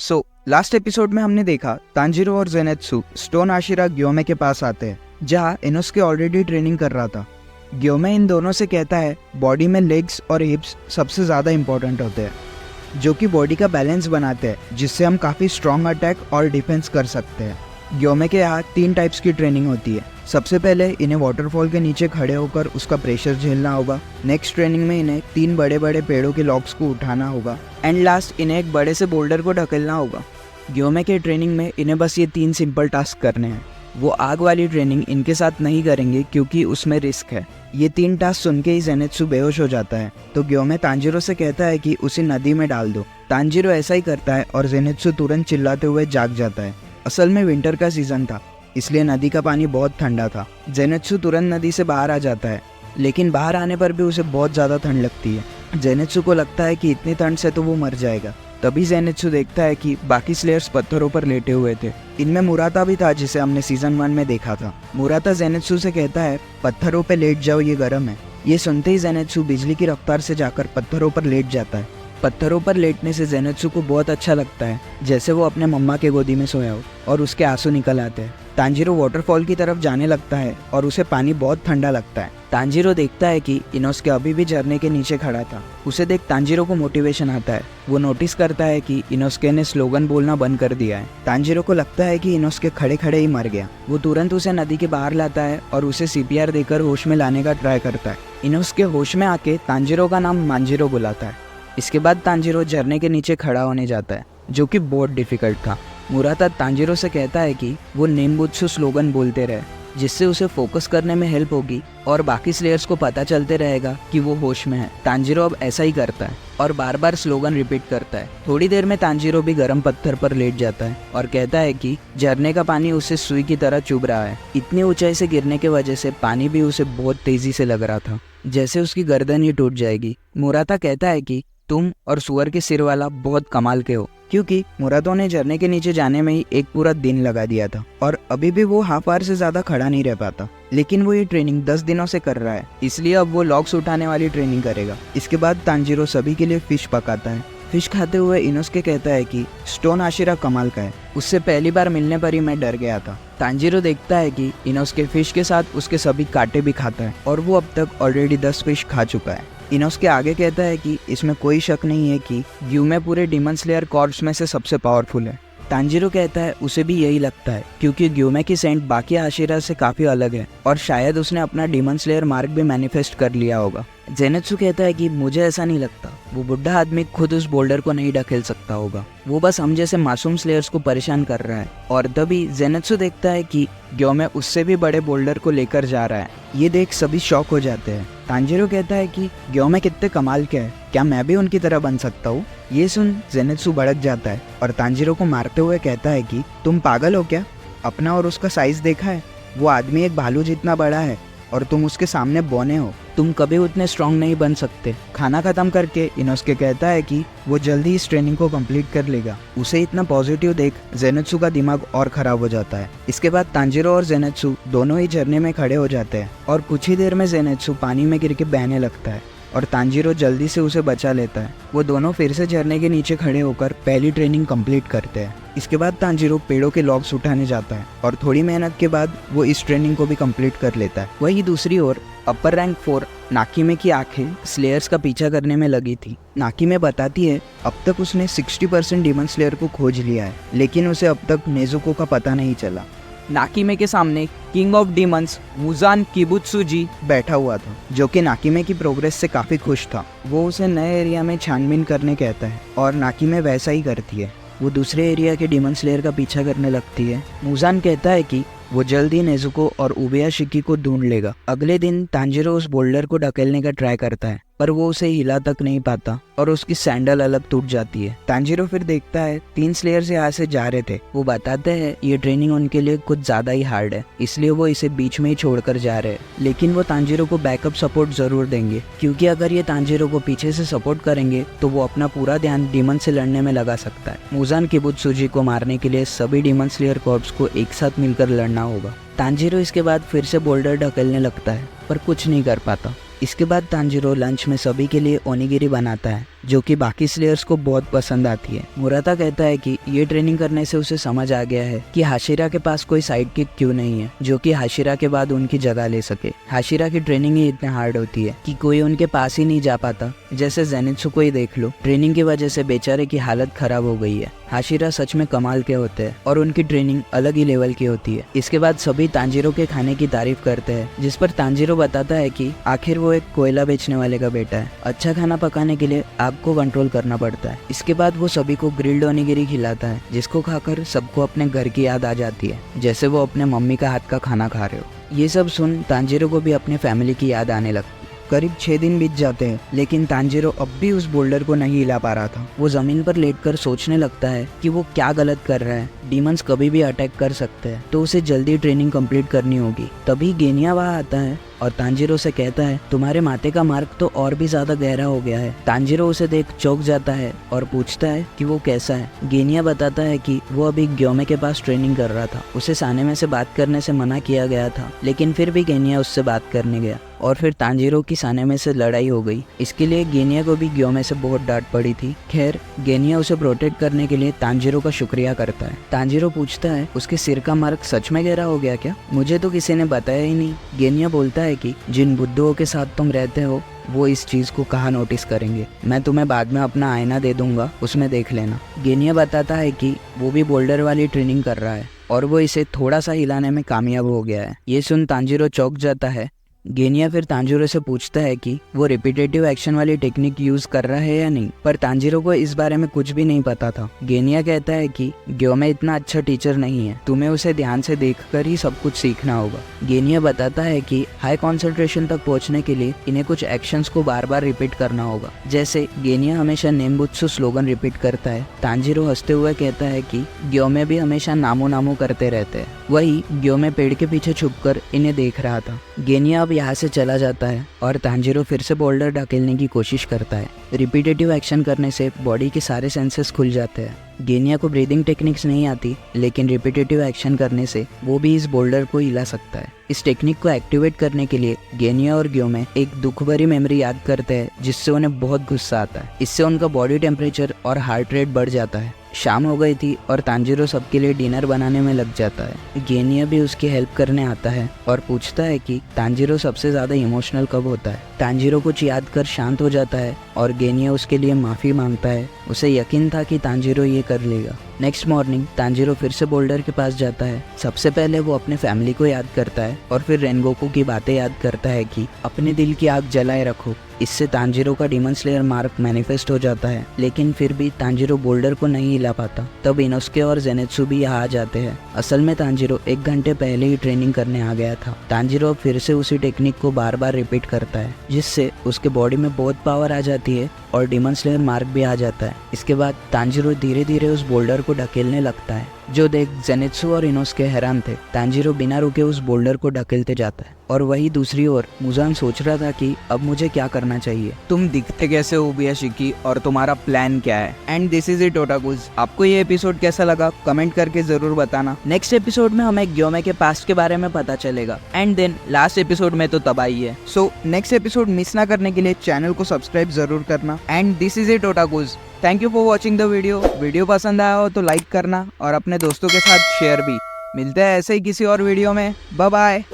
Last episode में हमने देखा तांजीरो और जेनेत्सु स्टोन आशिरा ग्योमे के पास आते हैं, जहाँ इनोस्के ऑलरेडी ट्रेनिंग कर रहा था। ग्योमे इन दोनों से कहता है बॉडी में लेग्स और हिप्स सबसे ज़्यादा इंपॉर्टेंट होते हैं, जो कि बॉडी का बैलेंस बनाते हैं, जिससे हम काफ़ी स्ट्रॉन्ग अटैक और डिफेंस कर सकते हैं। ग्योमे के यहाँ 3 टाइप्स की ट्रेनिंग होती है। सबसे पहले इन्हें वाटरफॉल के नीचे खड़े होकर उसका प्रेशर झेलना होगा। नेक्स्ट ट्रेनिंग में इन्हें 3 बड़े बड़े पेड़ों के लॉग्स को उठाना होगा एंड लास्ट इन्हें एक बड़े से बोल्डर को ढकेलना होगा। ग्योमे के ट्रेनिंग में इन्हें बस ये 3 सिंपल टास्क करने हैं। वो आग वाली ट्रेनिंग इनके साथ नहीं करेंगे क्योंकि उसमें रिस्क है। ये 3 टास्क सुन के ही जेनेत्सु बेहोश हो जाता है, तो ग्योमे तांजीरो से कहता है कि उसे नदी में डाल दो। तांजीरो ऐसा ही करता है और जेनेत्सु तुरंत चिल्लाते हुए जाग जाता है। असल में विंटर का सीजन था, इसलिए नदी का पानी बहुत ठंडा था। जेनेत्सु तुरंत नदी से बाहर आ जाता है, लेकिन बाहर आने पर भी उसे बहुत ज़्यादा ठंड लगती है। जेनेत्सु को लगता है कि इतनी ठंड से तो वो मर जाएगा। तभी जेनेत्सु देखता है कि बाकी स्लेयर्स पत्थरों पर लेटे हुए थे। इनमें मुराता भी था, जिसे हमने सीजन 1 में देखा था। मुराता जेनेत्सु से कहता है पत्थरों पर लेट जाओ, ये गर्म है। ये सुनते ही जेनेत्सु बिजली की रफ्तार से जाकर पत्थरों पर लेट जाता है। पत्थरों पर लेटने से जेनेत्सु को बहुत अच्छा लगता है, जैसे वो अपने मम्मा के गोदी में सोया हो, और उसके आंसू निकल आते हैं। तांजीरो वाटरफॉल की तरफ जाने लगता है और उसे पानी बहुत ठंडा लगता है। तांजीरो देखता है कि इनोस्के अभी भी झरने के नीचे खड़ा था। उसे देख तांजीरो को मोटिवेशन आता है। वो नोटिस करता है कि इनोस्के ने स्लोगन बोलना बंद कर दिया है। तांजीरो को लगता है कि इनोस्के खड़े खड़े ही मर गया। वो तुरंत उसे नदी के बाहर लाता है और उसे CPR देकर होश में लाने का ट्राई करता है। इनोस्के होश में आके तांजीरो का नाम मांजीरो बुलाता है। इसके बाद तांजीरो झरने के नीचे खड़ा होने जाता है, जो कि बहुत डिफिकल्ट था। मुराता तांजीरो से कहता है कि वो नेनबुत्सु स्लोगन बोलते रहे, जिससे उसे फोकस करने में हेल्प होगी और बाकी स्लेयर्स को पता चलते रहेगा कि वो होश में है। तांजीरो अब ऐसा ही करता है और बार बार स्लोगन रिपीट करता है। थोड़ी देर में तांजीरो भी गर्म पत्थर पर लेट जाता है और कहता है कि झरने का पानी उसे सुई की तरह चुभ रहा है। इतनी ऊंचाई से गिरने की वजह से पानी भी उसे बहुत तेजी से लग रहा था, जैसे उसकी गर्दन ही टूट जाएगी। मुराता कहता है कि तुम और सुअर के सिर वाला बहुत कमाल के हो, क्योंकि मुरातो ने झरने के नीचे जाने में ही एक पूरा दिन लगा दिया था और अभी भी वो हाफ आवर से ज्यादा खड़ा नहीं रह पाता। लेकिन वो ये ट्रेनिंग 10 दिनों से कर रहा है, इसलिए अब वो लॉग्स उठाने वाली ट्रेनिंग करेगा। इसके बाद तांजीरो सभी के लिए फिश पकाता है। फिश खाते हुए इनोस्के कहता है कि स्टोन आशिरा कमाल का है, उससे पहली बार मिलने पर ही मैं डर गया था। तांजीरो देखता है कि इनोस्के फिश के साथ उसके सभी कांटे भी खाता है और वो अब तक ऑलरेडी 10 फिश खा चुका है। इनोस्के आगे कहता है कि इसमें कोई शक नहीं है कि ग्यूमे पूरे डीमन स्लेयर कॉर्प्स में से सबसे पावरफुल है। तांजीरो कहता है उसे भी यही लगता है, क्योंकि ग्यूमे की सेंट बाकी आशिरा से काफी अलग है और शायद उसने अपना डीमन स्लेयर मार्क भी मैनिफेस्ट कर लिया होगा। जेनेत्सु कहता है कि मुझे ऐसा नहीं लगता, वो बुढ़ा आदमी खुद उस बोल्डर को नहीं ढकेल सकता होगा, वो बस हम जैसे मासूम स्लेयर्स को परेशान कर रहा है। और तभी जेनेत्सु देखता है कि ग्योमे उससे भी बड़े बोल्डर को लेकर जा रहा है। ये देख सभी शॉक हो जाते हैं। तांजीरो कहता है कि ग्योमे कितने कमाल के हैं, क्या मैं भी उनकी तरह बन सकता हूँ? ये सुन जेनेत्सु भड़क जाता है और तांजीरो को मारते हुए कहता है कि तुम पागल हो क्या? अपना और उसका साइज देखा है? वो आदमी एक भालू जितना बड़ा है और तुम उसके सामने बौने हो। तुम कभी उतने स्ट्रांग नहीं बन सकते। खाना खत्म करके इनोस्के कहता है कि वो जल्दी इस ट्रेनिंग को कंप्लीट कर लेगा। उसे इतना पॉजिटिव देख जेनेत्सु का दिमाग और खराब हो जाता है। इसके बाद तांजीरो और जेनेत्सु दोनों ही झरने में खड़े हो जाते हैं और कुछ ही देर में जेनेत्सु पानी में गिर के बहने लगता है और तांजीरो जल्दी से उसे बचा लेता है। वो दोनों फिर से झरने के नीचे खड़े होकर पहली ट्रेनिंग कंप्लीट करते हैं। इसके बाद तांजीरो पेड़ों के लॉग्स उठाने जाता है और थोड़ी मेहनत के बाद वो इस ट्रेनिंग को भी कंप्लीट कर लेता है। वहीं दूसरी ओर अपर रैंक 4 नाकीमे की आंखें स्लेयर्स का पीछा करने में लगी थी। नाकीमे बताती है अब तक उसने 60% डीमन स्लेयर को खोज लिया है, लेकिन उसे अब तक नेजुको का पता नहीं चला। नाकीमे के सामने किंग ऑफ डीमंस मुजान किबुत्सुजी बैठा हुआ था, जो कि नाकीमे की प्रोग्रेस से काफ़ी खुश था। वो उसे नए एरिया में छानबीन करने कहता है और नाकीमे वैसा ही करती है। वो दूसरे एरिया के डीमन स्लेयर का पीछा करने लगती है। मुजान कहता है कि वो जल्द ही नेजुको और उबेयाशिकी को ढूंढ लेगा। अगले दिन तांजीरो उस बोल्डर को ढकेलने का ट्राई करता है, पर वो उसे हिला तक नहीं पाता और उसकी सैंडल अलग टूट जाती है। तांजीरो फिर देखता है 3 स्लेयर्स यहाँ से जा रहे थे। वो बताते हैं ये ट्रेनिंग उनके लिए कुछ ज्यादा ही हार्ड है, इसलिए वो इसे बीच में ही छोड़कर जा रहे हैं। लेकिन वो तांजीरो को बैकअप सपोर्ट जरूर देंगे, क्योंकि अगर ये तांजीरो को पीछे से सपोर्ट करेंगे तो वो अपना पूरा ध्यान डीमन से लड़ने में लगा सकता है। मुजान किबुत्सुजी को मारने के लिए सभी डीमन स्लेयर कॉर्प्स को एक साथ मिलकर लड़ना होगा। तांजीरो इसके बाद फिर से बोल्डर ढकेलने लगता है, पर कुछ नहीं कर पाता। इसके बाद तांजीरो लंच में सभी के लिए ओनिगिरी बनाता है जो कि बाकी स्लेयर्स को बहुत पसंद आती है। मुराता कहता है कि ये ट्रेनिंग करने से उसे समझ आ गया है कि हाशिरा के पास कोई साइड किक क्यों नहीं है जो कि हाशिरा के बाद उनकी जगह ले सके। हाशिरा की ट्रेनिंग ही इतने हार्ड होती है कि कोई उनके पास ही नहीं जा पाता। जैसे जेनित्सु को ही देख लो, ट्रेनिंग की वजह से बेचारे की हालत खराब हो गई है। हाशिरा सच में कमाल के होते हैं और उनकी ट्रेनिंग अलग ही लेवल की होती है। इसके बाद सभी तांजीरो के खाने की तारीफ करते हैं, जिस पर तांजीरो बताता है कि आखिर वो एक कोयला बेचने वाले का बेटा है। अच्छा खाना पकाने के लिए आग को कंट्रोल करना पड़ता है। इसके बाद वो सभी को ग्रिल्ड ओनिगिरी खिलाता है, जिसको खाकर सबको अपने घर की याद आ जाती है, जैसे वो अपने मम्मी का हाथ का खाना खा रहे हो। ये सब सुन तांजीरो को भी अपनी फैमिली की याद आने लगती है। करीब 6 दिन बीत जाते हैं, लेकिन तांजीरो अब भी उस बोल्डर को नहीं हिला पा रहा था। वो जमीन पर लेटकर सोचने लगता है कि वो क्या गलत कर रहा है। डीमंस कभी भी अटैक कर सकते हैं, तो उसे जल्दी ट्रेनिंग कंप्लीट करनी होगी। तभी गेनिया वहाँ आता है और तांजीरो से कहता है, तुम्हारे माथे का मार्क तो और भी ज्यादा गहरा हो गया है। तांजीरो उसे देख चौंक जाता है और पूछता है कि वो कैसा है। गेनिया बताता है कि वो अभी ग्योमे के पास ट्रेनिंग कर रहा था। उसे सानेमे से बात करने से मना किया गया था, लेकिन फिर भी गेनिया उससे बात करने गया और फिर तांजीरो की सानेमे से लड़ाई हो गई। इसके लिए गेनिया को भी ग्योमे से बहुत डांट पड़ी थी। खैर, गेनिया उसे प्रोटेक्ट करने के लिए तांजीरो का शुक्रिया करता है। तांजीरो पूछता है, उसके सिर का मार्क सच में गहरा हो गया क्या? मुझे तो किसी ने बताया ही नहीं। गेनिया बोलता है कि जिन बुद्धुओं के साथ तुम रहते हो वो इस चीज को कहाँ नोटिस करेंगे। मैं तुम्हें बाद में अपना आईना दे दूंगा, उसमें देख लेना। गेनिया बताता है कि वो भी बोल्डर वाली ट्रेनिंग कर रहा है और वो इसे थोड़ा सा हिलाने में कामयाब हो गया है। ये सुन तांजीरो चौंक जाता है। गेनिया फिर तांजीरो से पूछता है कि वो रिपीटेटिव एक्शन वाली टेक्निक यूज कर रहा है या नहीं, पर तांजीरो को इस बारे में कुछ भी नहीं पता था। गेनिया कहता है कि ग्योमे इतना अच्छा टीचर नहीं है, तुम्हें उसे ध्यान से देखकर ही सब कुछ सीखना होगा। गेनिया बताता है कि हाई कॉन्सेंट्रेशन तक पहुंचने के लिए इन्हें कुछ एक्शंस को बार बार रिपीट करना होगा। जैसे गेनिया हमेशा नेम्बुत्सु स्लोगन रिपीट करता है। तांजीरो हंसते हुए कहता है कि ग्योमे भी हमेशा नामो नामो करते रहते हैं। वही ग्योमे पेड़ के पीछे छुपकर इन्हें देख रहा था। गेनिया यहाँ से चला जाता है और तांजीरो फिर से बोल्डर ढकेलने की कोशिश करता है। रिपीटेटिव एक्शन करने से बॉडी के सारे सेंसेस खुल जाते हैं। गेनिया को ब्रीदिंग टेक्निक्स नहीं आती, लेकिन रिपीटेटिव एक्शन करने से वो भी इस बोल्डर को हिला सकता है। इस टेक्निक को एक्टिवेट करने के लिए गेनिया और ग्योमे एक दुख भरी मेमोरी याद करते हैं, जिससे उन्हें बहुत गुस्सा आता है। इससे उनका बॉडी टेम्परेचर और हार्ट रेट बढ़ जाता है। शाम हो गई थी और तांजीरो सबके लिए डिनर बनाने में लग जाता है। गेनिया भी उसकी हेल्प करने आता है और पूछता है कि तांजीरो सबसे ज्यादा इमोशनल कब होता है। तांजीरो कुछ याद कर शांत हो जाता है और गेनिया उसके लिए माफी मांगता है। उसे यकीन था कि तांजीरो ये कर लेगा। नेक्स्ट मॉर्निंग तांजीरो फिर से बोल्डर के पास जाता है। सबसे पहले वो अपने फैमिली को याद करता है और फिर रेनगोकू की बातें याद करता है कि अपने दिल की आग जलाए रखो। इससे तांजीरो का डीमन स्लेयर मार्क मैनिफेस्ट हो जाता है, लेकिन फिर भी तांजीरो बोल्डर को नहीं हिला पाता। तब इनोस्के और जेनित्सु भी यहाँ आ जाते हैं। असल में तांजीरो 1 घंटे पहले ही ट्रेनिंग करने आ गया था। तांजीरो अब फिर से उसी टेक्निक को बार बार रिपीट करता है, जिससे उसके बॉडी में बहुत पावर आ जाती है और डीमन स्लेयर मार्क भी आ जाता है। इसके बाद तांजीरो धीरे धीरे उस बोल्डर को ढकेलने लगता है, जो देख जेनित्सु और इनोस्के हैरान थे। तांजीरो बिना रुके उस बोल्डर को ढकेलते जाता है और वही दूसरी ओर मुजान सोच रहा था कि अब मुझे क्या करना चाहिए। तुम दिखते कैसे हो उबयाशिकी और तुम्हारा प्लान क्या है? And this is it otakus. आपको ये एपिसोड कैसा लगा कमेंट करके जरूर बताना। नेक्स्ट एपिसोड में हमें ग्योमे के पास्ट के बारे में पता चलेगा एंड देन लास्ट एपिसोड में तो तबाही है। सो नेक्स्ट एपिसोड मिस ना करने के लिए चैनल को सब्सक्राइब जरूर करना। And this is it otakus. Thank you for watching the video पसंद आया हो तो लाइक करना और अपने दोस्तों के साथ शेयर भी। मिलते हैं ऐसे ही किसी और वीडियो में। Bye bye.